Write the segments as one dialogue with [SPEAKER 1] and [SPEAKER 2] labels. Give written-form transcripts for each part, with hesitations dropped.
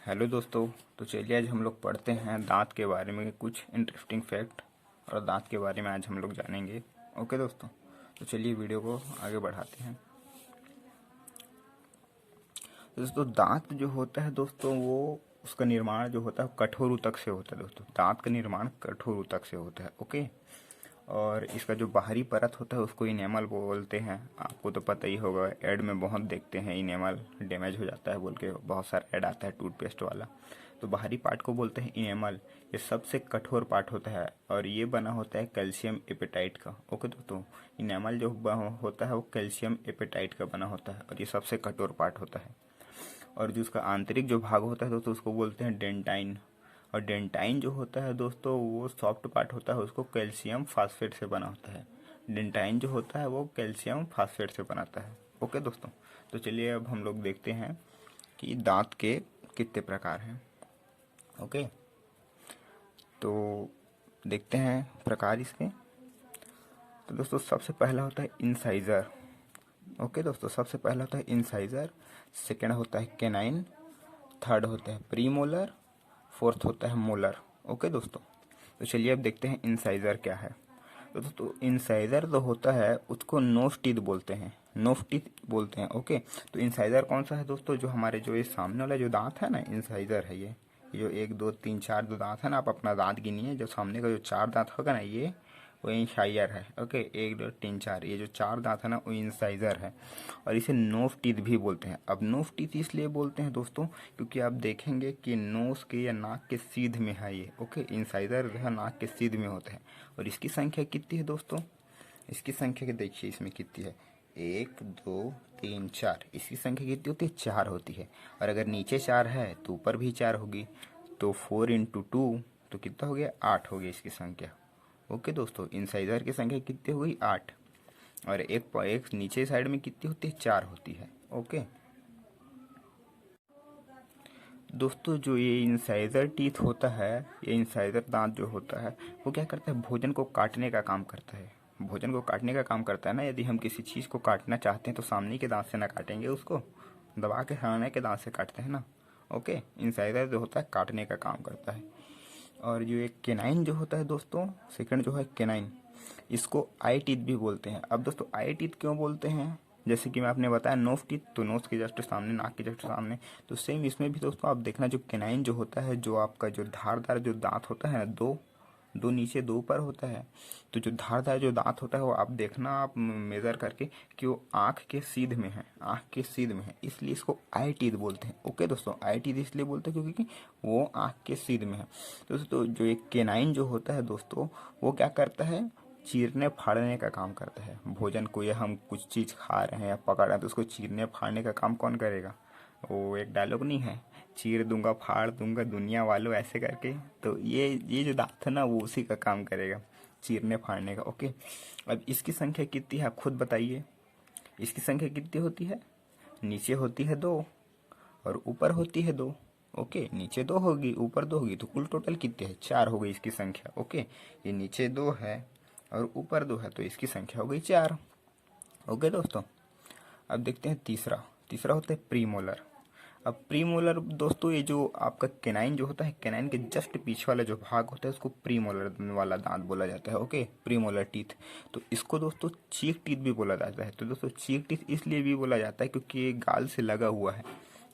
[SPEAKER 1] Hello दोस्तों। तो चलिए आज हम लोग पढ़ते हैं दांत के बारे में कुछ इंटरेस्टिंग फैक्ट और दांत के बारे में आज हम लोग जानेंगे। ओके दोस्तों, तो चलिए वीडियो को आगे बढ़ाते हैं। दोस्तों दांत जो होता है दोस्तों वो उसका निर्माण जो होता है कठोर ऊतक से होता है। दोस्तों दांत का निर्माण कठोर ऊतक से होता है। ओके, और इसका जो बाहरी परत होता है उसको इनेमल बोलते हैं। आपको तो पता ही होगा, ऐड में बहुत देखते हैं इनेमल डैमेज हो जाता है बोल के बहुत सारा ऐड आता है टूथपेस्ट वाला। तो बाहरी पार्ट को बोलते हैं इनेमल। ये सबसे कठोर पार्ट होता है और ये बना होता है कैल्शियम एपेटाइट का। ओके दोस्तों, इनेमल जो होता है वो कैल्शियम एपेटाइट का बना होता है और ये सबसे कठोर पार्ट होता है। और जो उसका आंतरिक जो भाग होता है दोस्तों उसको बोलते हैं डेंटाइन। और डेंटाइन जो होता है दोस्तों वो सॉफ्ट पार्ट होता है, उसको कैल्शियम फास्फेट से बना होता है। डेंटाइन जो होता है वो कैल्शियम फास्फेट से बनाता है। ओके दोस्तों, तो चलिए अब हम लोग देखते हैं कि दांत के कितने प्रकार हैं। ओके, तो देखते हैं प्रकार इसके। तो दोस्तों सबसे पहला होता है इंसाइजर। ओके दोस्तों, सबसे पहला होता है इंसाइजर, सेकेंड होता है केनाइन, थर्ड होता है प्रीमोलर, फोर्थ होता है मोलर। ओके दोस्तों, तो चलिए अब देखते हैं इंसाइजर क्या है। तो दोस्तों इंसाइजर जो होता है उसको नोज टीथ बोलते हैं, नोज टीथ बोलते हैं। ओके, तो इंसाइजर कौन सा है दोस्तों, जो हमारे जो ये सामने वाला जो दांत है ना, इंसाइजर है ये जो 1 2 3 4 जो दांत है ना, आप अपना दांत गिनिए, जो सामने का जो 4 दांत होगा ना ये वो इंसाइजर है। ओके, 1 2 3 4 ये जो 4 दांत है ना वो इंसाइजर है और इसे नोज टीथ भी बोलते हैं। अब नोज टीथ इसलिए बोलते हैं दोस्तों क्योंकि आप देखेंगे कि नोज के या नाक के सीध में है ये। ओके, इंसाइजर जो है नाक के सीध में होता है। और इसकी संख्या कितनी है दोस्तों, इसकी संख्या देखिए इसमें कितनी है, 1 2 3 4। इसकी संख्या कितनी होती है, 4 होती है। और अगर नीचे 4 है तो ऊपर भी 4 होगी, तो 4 × 2 तो कितना हो गया, 8 हो गया इसकी संख्या। ओके दोस्तों, इंसाइजर की संख्या कितनी हो गई, 8। और एक नीचे साइड में कितनी होती है, 4 होती है। ओके दोस्तों, जो ये इंसाइजर टीथ होता है, ये इंसाइजर दांत जो होता है वो क्या करता है, भोजन को काटने का काम करता है। भोजन को काटने का काम करता है ना, यदि हम किसी चीज़ को काटना चाहते हैं तो सामने के दांत से ना काटेंगे, उसको दबा के सामने के दांत से काटते हैं ना। ओके, इंसाइजर जो होता है काटने का काम करता है। और जो एक केनाइन जो होता है दोस्तों, सेकंड जो है केनाइन, इसको आई टीथ भी बोलते हैं। अब दोस्तों आई टीथ क्यों बोलते हैं, जैसे कि मैं आपने बताया नोज टीथ, तो नोज के जस्ट सामने, नाक के जस्ट सामने, तो सेम इसमें भी दोस्तों आप देखना, जो केनाइन जो होता है, जो आपका जो धारदार जो दांत होता है ना, दो दो नीचे दो ऊपर होता है, तो जो धारदार जो दांत होता है वो आप देखना, आप मेजर करके कि वो आँख के सीध में है, आँख के सीध में है, इसलिए इसको आई टीथ बोलते हैं। ओके दोस्तों, आई टीथ इसलिए बोलते हैं क्योंकि वो आँख के सीध में है। दोस्तों जो एक केनाइन जो होता है दोस्तों वो क्या करता है, चीरने फाड़ने का काम करता है। भोजन को या हम कुछ चीज़ खा रहे हैं या पका रहे हैं तो उसको चीरने फाड़ने का काम कौन करेगा, वो एक डायलॉग नहीं है, चीर दूंगा फाड़ दूंगा दुनिया वालों, ऐसे करके। तो ये जो दांत है ना वो उसी का काम करेगा, चीरने फाड़ने का। ओके, अब इसकी संख्या कितनी है आप खुद बताइए, इसकी संख्या कितनी होती है, नीचे होती है 2 और ऊपर होती है 2। ओके, नीचे 2 होगी ऊपर 2 होगी, तो कुल टोटल कितने हैं, 4 हो गई इसकी संख्या। ओके, ये नीचे 2 है और ऊपर 2 है तो इसकी संख्या हो गई 4। ओके दोस्तों, अब देखते हैं तीसरा। तीसरा होता है प्रीमोलर। अब प्रीमोलर दोस्तों ये जो आपका केनाइन जो होता है, केनाइन के जस्ट पीछे वाला जो भाग होता है उसको प्रीमोलर वाला दांत बोला जाता है। ओके, प्रीमोलर टीथ, तो इसको दोस्तों चीक टीथ भी बोला जाता है। तो दोस्तों चीक टीथ इसलिए भी बोला जाता है क्योंकि ये गाल से लगा हुआ है,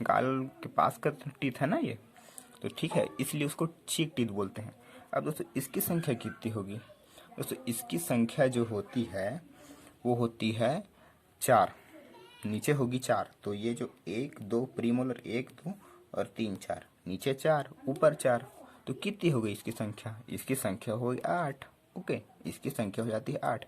[SPEAKER 1] गाल के पास का टीथ है ना ये, तो ठीक है, इसलिए उसको चीक टीथ बोलते हैं। अब दोस्तों इसकी संख्या कितनी होगी, दोस्तों इसकी संख्या जो होती है वो होती है 4, नीचे होगी 4, तो ये जो 1 2 प्रीमोलर 1 2 और 3 4, नीचे 4 ऊपर 4, तो कितनी हो गई इसकी संख्या, इसकी संख्या हो गई 8। ओके, इसकी संख्या हो जाती है 8।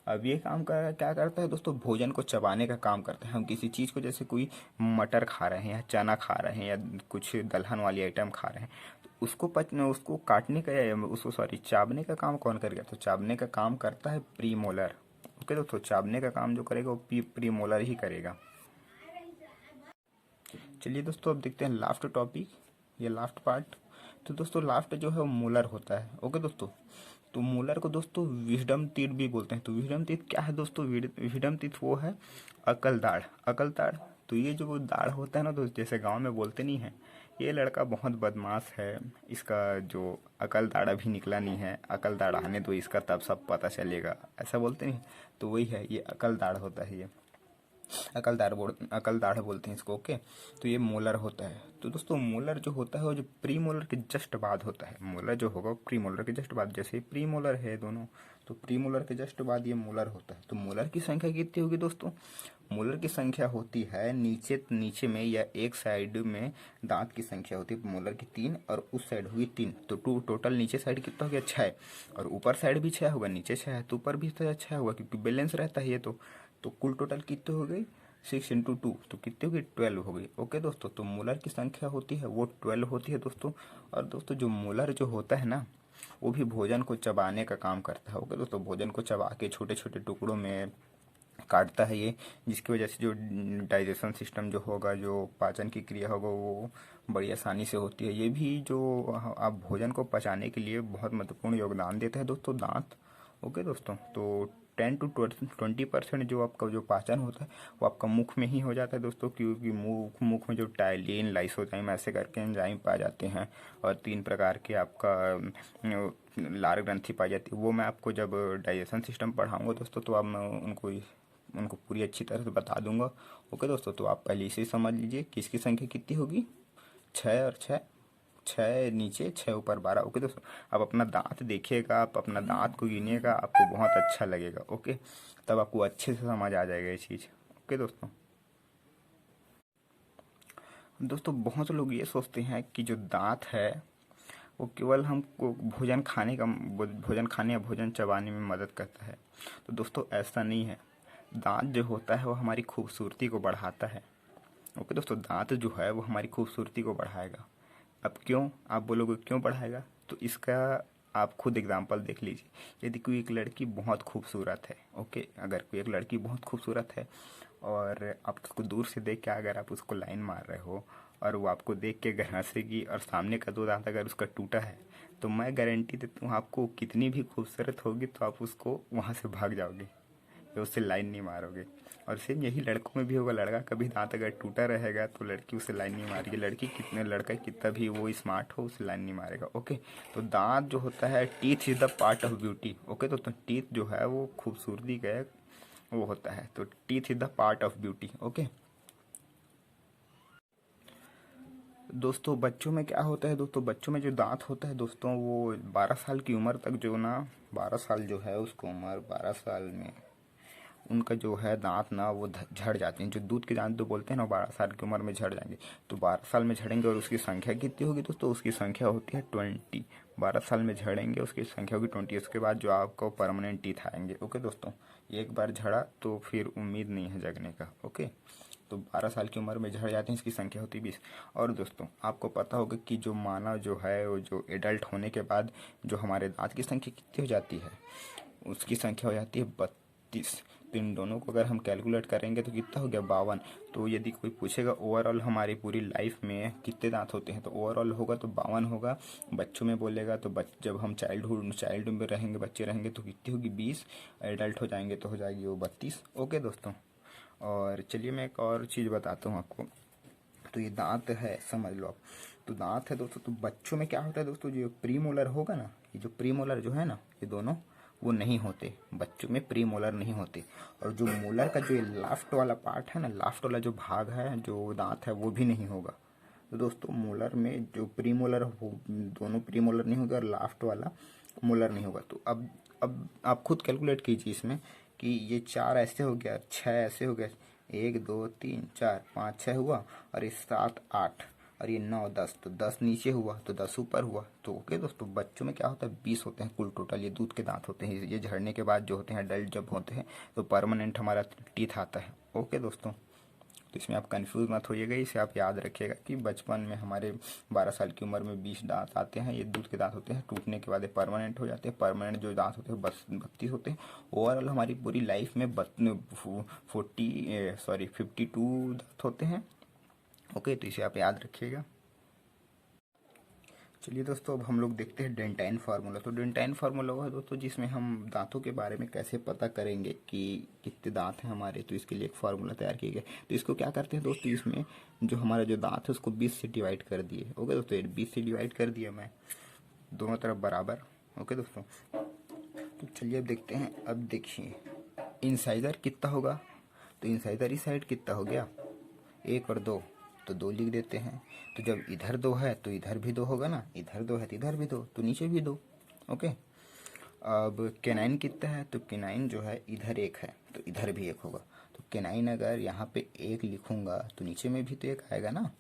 [SPEAKER 1] अब ये काम क्या करता है दोस्तों, भोजन को चबाने का काम करता है। हम किसी चीज़ को, जैसे कोई मटर खा रहे हैं या चना खा रहे हैं या कुछ दलहन वाली आइटम खा रहे हैं, तो उसको पचना, उसको काटने का या उसको सॉरी चाबने का काम कौन करेगा, तो चाबने का काम करता है प्रीमोलर। ओके दोस्तों, चाबने का काम जो करेगा वो प्रीमोलर ही करेगा। चलिए दोस्तों अब देखते हैं लास्ट टॉपिक, ये लास्ट पार्ट। तो दोस्तों लास्ट जो है वो मोलर होता है। ओके दोस्तों, तो मोलर को दोस्तों विजडम टीथ भी बोलते हैं। तो विजडम टीथ क्या है दोस्तों, विजडम टीथ वो है अकल दाढ़, अकल दाढ़ तो ये जो दाढ़ होता है ना, तो जैसे गांव में बोलते नहीं है, ये लड़का बहुत बदमाश है, इसका जो अकल दाढ़ा भी निकला नहीं है, अकल दाढ़ आने दो इसका तब सब पता चलेगा, ऐसा बोलते नहीं। तो वही है, ये अकल दाढ़ होता है, ये अकल दाढ़ बोलते हैं इसको। ओके, तो ये मोलर होता है। तो दोस्तों मोलर जो होता है वो जो प्री मोलर के जस्ट बाद होता है। मोलर जो होगा प्री मोलर के जस्ट बाद, जैसे प्री मोलर है दोनों, तो प्री मोलर के जस्ट बाद ये मोलर होता है। तो मोलर की संख्या कितनी होगी दोस्तों? मोलर की संख्या होती है नीचे नीचे में या एक साइड में दांत की संख्या होती है मोलर की 3, और उस साइड होगी 3, तो टोटल नीचे साइड कितना हो गया 6, और ऊपर साइड भी 6 होगा, नीचे 6 है तो ऊपर भी 6 होगा, क्योंकि बैलेंस रहता है ये। तो कुल टोटल कितने हो गई 6 इंटू 2, तो कितनी होगी 12 हो गई। ओके दोस्तों, तो मोलर की संख्या होती है वो 12 होती है दोस्तों। और दोस्तों जो मोलर जो होता है ना, वो भी भोजन को चबाने का काम करता है। ओके दोस्तों, भोजन को चबा के छोटे छोटे टुकड़ों में काटता है ये, जिसकी वजह से जो डाइजेशन सिस्टम जो होगा, जो पाचन की क्रिया होगा, वो बड़ी आसानी से होती है। ये भी जो आप भोजन को पचाने के लिए बहुत महत्वपूर्ण योगदान देता है दोस्तों, दांत। ओके दोस्तों, तो 10 to 20% जो आपका जो पाचन होता है वो आपका मुख में ही हो जाता है दोस्तों, क्योंकि मुख में जो टाइलिन लाइसोजाइम ऐसे करके एंजाइम पाए जाते हैं, और 3 प्रकार के आपका लार ग्रंथि पाई जाती है। वो मैं आपको जब डाइजेशन सिस्टम पढ़ाऊंगा दोस्तों, तो अब मैं उनको पूरी अच्छी तरह से बता दूंगा। ओके दोस्तों, तो आप पहले इसे समझ लीजिए कि इसकी संख्या कितनी होगी, 6 और 6, 6 नीचे 6 ऊपर 12। ओके दोस्तों, आप अपना दांत देखिएगा, आप अपना दांत को गिनिएगा, आपको बहुत अच्छा लगेगा। ओके, तब आपको अच्छे से समझ आ जाएगा ये चीज़। ओके दोस्तों, बहुत लोग ये सोचते हैं कि जो दांत है वो केवल हमको भोजन खाने या भोजन चबाने में मदद करता है। तो दोस्तों ऐसा नहीं है। दांत जो होता है वो हमारी खूबसूरती को बढ़ाता है। ओके दोस्तों, दांत जो है वो हमारी खूबसूरती को बढ़ाएगा। अब क्यों, आप बोलोगे क्यों बढ़ाएगा? तो इसका आप खुद एग्जाम्पल देख लीजिए। यदि कोई एक लड़की बहुत खूबसूरत है, ओके, अगर कोई एक लड़की बहुत खूबसूरत है और आप उसको दूर से देख के अगर आप उसको लाइन मार रहे हो और वो आपको देख के अगर हंसेगी और सामने का 2 दांत अगर उसका टूटा है, तो मैं गारंटी देता हूँ आपको कितनी भी खूबसूरत होगी तो आप उसको वहाँ से भाग जाओगे, या उससे लाइन नहीं मारोगे। और सेम यही लड़कों में भी होगा। लड़का कभी दांत अगर टूटा रहेगा तो लड़की उसे लाइन नहीं मारेगी। लड़का कितना भी वो स्मार्ट हो उसे लाइन नहीं मारेगा। ओके, तो दांत जो होता है, teeth is the part of beauty. Okay, तो टीथ जो है वो खूबसूरती का वो होता है। तो teeth is the part of beauty. Okay दोस्तों, बच्चों में क्या होता है दोस्तों, बच्चों में जो दांत होता है दोस्तों, वो 12 साल की उम्र तक जो ना, 12 साल जो है उसको उम्र, 12 साल में उनका जो है दांत ना वो झड़ जाते हैं। जो दूध के दांत जो बोलते हैं ना, 12 साल की उम्र में झड़ जाएंगे। तो 12 साल में झड़ेंगे और उसकी संख्या कितनी होगी दोस्तों? उसकी संख्या होती है 20। 12 साल में झड़ेंगे, उसकी संख्या होगी 20। उसके बाद जो आपको परमानेंट टीथ आएंगे। ओके दोस्तों, एक बार झड़ा तो फिर उम्मीद नहीं है जगने का। ओके, तो 12 साल की उम्र में झड़ जाते हैं, इसकी संख्या होती है 20। और दोस्तों आपको पता होगा कि जो मानव जो है, वो जो एडल्ट होने के बाद जो हमारे दांत की संख्या कितनी हो जाती है, उसकी संख्या हो जाती है 32। तो इन दोनों को अगर हम कैलकुलेट करेंगे तो कितना हो गया 52। तो यदि कोई पूछेगा ओवरऑल हमारी पूरी लाइफ में कितने दांत होते हैं, तो ओवरऑल होगा तो 52 होगा। बच्चों में बोलेगा तो जब हम चाइल्ड में रहेंगे, बच्चे रहेंगे, तो कितनी होगी 20। एडल्ट हो जाएंगे तो हो जाएगी वो 32। ओके दोस्तों, और चलिए मैं एक और चीज़ बताता हूँ आपको। तो ये दांत है, समझ लो आप। तो दांत है दोस्तों, तो बच्चों में क्या होता है दोस्तों, जो प्री मोलर होगा ना, ये जो प्री मोलर जो है ना, ये दोनों वो नहीं होते बच्चों में, प्री मोलर नहीं होते। और जो मोलर का जो ये लास्ट वाला पार्ट है ना, लास्ट वाला जो भाग है, जो दांत है, वो भी नहीं होगा। तो दोस्तों मोलर में जो प्री मोलर हो, दोनों प्री मोलर नहीं होगा और लास्ट वाला मोलर नहीं होगा। तो अब आप खुद कैलकुलेट कीजिए इसमें कि ये 4 ऐसे हो गया, 6 ऐसे हो गया, 1 2 3 4 5 6 हुआ, और ये 7 8, और ये 9 10, तो 10 नीचे हुआ तो 10 ऊपर हुआ। तो ओके दोस्तों, बच्चों में क्या होता है 20 होते हैं कुल टोटल। ये दूध के दांत होते हैं, ये झड़ने के बाद जो होते हैं, अडल्ट जब होते हैं तो परमानेंट हमारा टीथ आता है। ओके दोस्तों, तो इसमें आप कंफ्यूज मत होइएगा, इसे आप याद रखिएगा कि बचपन में हमारे 12 साल की उम्र में 20 दांत आते हैं, ये दूध के दांत होते हैं, टूटने के बाद ये परमानेंट हो जाते हैं। परमानेंट जो दांत होते हैं 32 होते हैं। ओवरऑल हमारी पूरी लाइफ में 52 दांत होते हैं। ओके, तो इसे आप याद रखिएगा। चलिए दोस्तों, अब हम लोग देखते हैं डेंटाइन फार्मूला। तो डेंटाइन फार्मूला हुआ है दोस्तों जिसमें हम दांतों के बारे में कैसे पता करेंगे कि कितने दांत हैं हमारे, तो इसके लिए एक फार्मूला तैयार किया गया। तो इसको क्या करते हैं दोस्तों, इसमें जो हमारा जो दांत है उसको 20 से डिवाइड कर दिए। ओके दोस्तों, 20 से डिवाइड कर दिया मैं दोनों तरफ बराबर। ओके दोस्तों, तो चलिए अब देखते हैं। अब देखिए इंसाइजर कितना होगा, तो इंसाइजर इस साइड कितना हो गया, 1 और 2, तो 2 लिख देते हैं। तो जब इधर 2 है तो इधर भी 2 होगा ना, इधर 2 है तो इधर भी 2, तो नीचे भी 2। ओके, अब केनाइन कितना है, तो केनाइन जो है इधर 1 है तो इधर भी 1 होगा। तो केनाइन अगर यहाँ पे 1 लिखूंगा तो नीचे में भी तो 1 आएगा ना।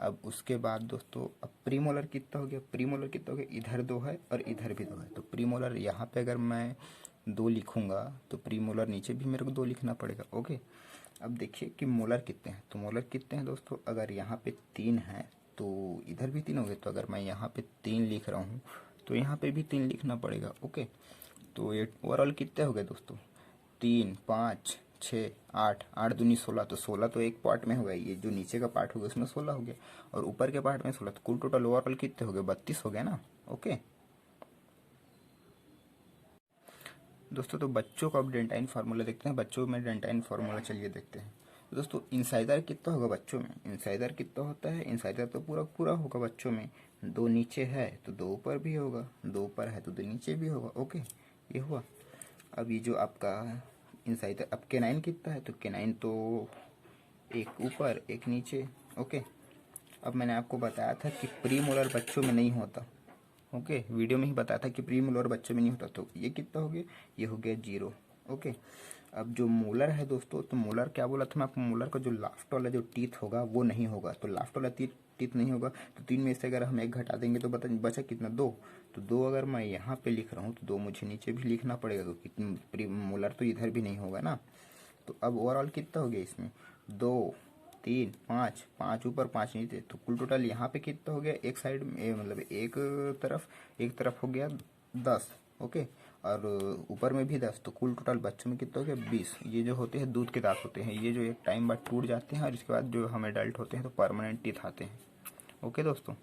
[SPEAKER 1] अब उसके बाद दोस्तों अब प्रीमोलर कितना हो गया, प्रीमोलर कितना हो गया, इधर 2 है और इधर भी 2 है। तो प्रीमोलर यहाँ पे अगर मैं 2 लिखूंगा तो प्रीमोलर नीचे भी मेरे को 2 लिखना पड़ेगा। ओके, अब देखिए कि मोलर कितने हैं, तो मोलर कितने हैं दोस्तों, अगर यहाँ पे 3 है तो इधर भी 3 हो गए। तो अगर मैं यहाँ पे 3 लिख रहा हूँ तो यहाँ पे भी 3 लिखना पड़ेगा। ओके, तो ये ओवरऑल कितने हो गए दोस्तों, 3 5 6 8, 8 दूनी 16, तो 16 तो एक पार्ट में हो गया, ये जो नीचे का पार्ट हो गया उसमें 16 हो गया और ऊपर के पार्ट में 16, तो कुल टोटल ओवरऑल कितने हो गए, 32 हो गया ना। ओके दोस्तों, तो बच्चों को अब डेंटाइन फार्मूला देखते हैं। बच्चों में डेंटाइन फार्मूला चलिए देखते हैं। तो दोस्तों इंसाइजर कितना होगा बच्चों में, इंसाइजर कितना होता है, इंसाइजर तो पूरा पूरा होगा बच्चों में। 2 नीचे है तो 2 ऊपर भी होगा, 2 ऊपर है तो 2 नीचे भी होगा। ओके, ये हुआ। अब ये जो आपका इंसाइजर, अब केनाइन कितना है, तो केनाइन तो 1 ऊपर 1 नीचे। ओके, अब मैंने आपको बताया था कि प्री मोलर बच्चों में नहीं होता। ओके, वीडियो में ही बताया था कि प्री मोलर बच्चों में नहीं होता। तो ये कितना हो गया, ये हो गया 0। ओके, अब जो मोलर है दोस्तों, तो मोलर क्या बोला था मैं आपको, मोलर का जो लास्ट वाला जो टीथ होगा वो नहीं होगा। तो लास्ट वाला टीथ नहीं होगा तो 3 में से अगर हम 1 घटा देंगे तो बचा कितना, 2। तो 2 अगर मैं यहाँ पे लिख रहा हूँ तो 2 मुझे नीचे भी लिखना पड़ेगा क्योंकि प्री मोलर तो इधर भी नहीं होगा ना। तो अब ओवरऑल कितना हो गया इसमें, 2 3 5, 5 ऊपर 5 नीचे, तो कुल टोटल यहाँ पे कितना हो गया, एक साइड में मतलब एक तरफ हो गया 10। ओके, और ऊपर में भी 10, तो कुल टोटल बच्चों में कितना हो गया, 20। ये जो होते हैं दूध के दांत होते हैं, ये जो एक टाइम बाद टूट जाते हैं और इसके बाद जो हम एडल्ट होते हैं तो परमानेंट टीथ आते हैं। ओके दोस्तों।